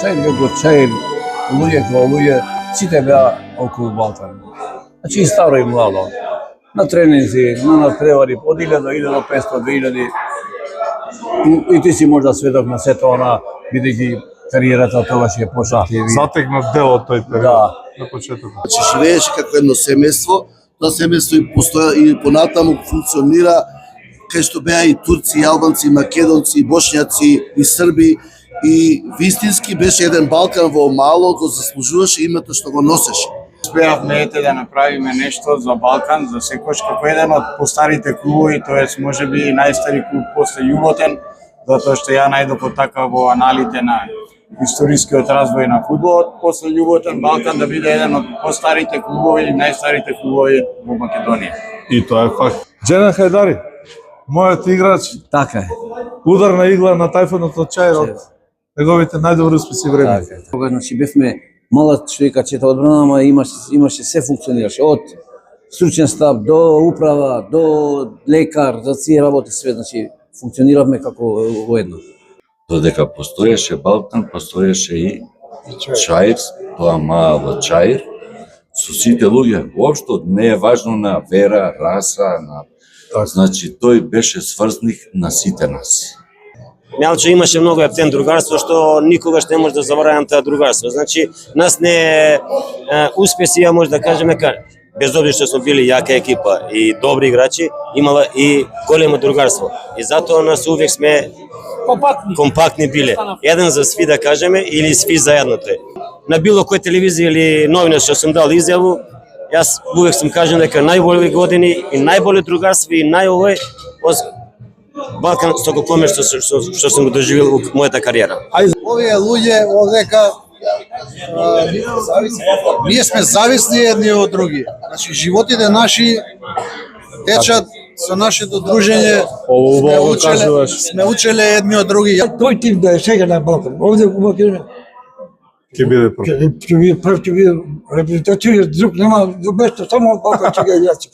чаир, луѓе како луѓе, сите беа околу Балкан. Значи и старо и младо. На тренинзи, на надпревари, од 1000 до 1500, 2000. И ти си можда сведок на сето она, бидејќи кариерата тогаш ја почна. Затегнат дел од тој период на почетокот. Значи живееше како едно семејство, тоа семејство и постоја и понатаму функционира, кај што беа и турци, и албанци, и македонци, и бошњаци, и срби, и вистински беше еден Балкан во мало, го заслужуваше името што го носеше. Успеавме да направиме нешто за Балкан, за секојаш како еден од постарите клубови, тоест можеби и најстари клуб после Јуботен, затоа што ја најдов така во аналите на историскиот развој на фудбалот, после Љуботен Балкан да биде еден од постарите клубови и најстарите клубови во Македонија. И тоа е факт. Дженан Хајдари, мојот играч, Така е. ударна игла на тајфунот од Чаир од неговите најдобри успеси време. Тогаш значи бевме мала човекачета одбрана, ама имаше се функционираше од стручен штаб до управа, до лекар, за цие работи све, значи функциониравме како воедно. Додека постоеше Балкан, постоеше и Чаир, тоа мало Чаир, со сите луѓе. Воопшто не е важно на вера, раса, на значи тој беше сврзник на сите нас. Мјалче имаше многу ептен другарство што никогаш не може да заборавам таа другарство. Значи нас не успеси, ја може да кажеме без обзир што сме били јака екипа и добри играчи, имала и големо другарство. И затоа нас увек сме компактни биле. Еден за сви да кажеме или сви заедно тој. На било кој телевизија или новина што сум дал изјаву, јас увек сум кажам дека најболи години и најболи другарство и најовој Балкан Стоколме што сум го доживел во мојата кариера. Овие луѓе овдека ние сме зависни едни од други. Значи животите наши течат со нашето дружење. Сме учеле едни од други. Тој тим да е сега на Балкан. Овде во Македонија Ќе биде прв. ќе биде репрезентативен, друг нема место, само Балкан ќе го јачи.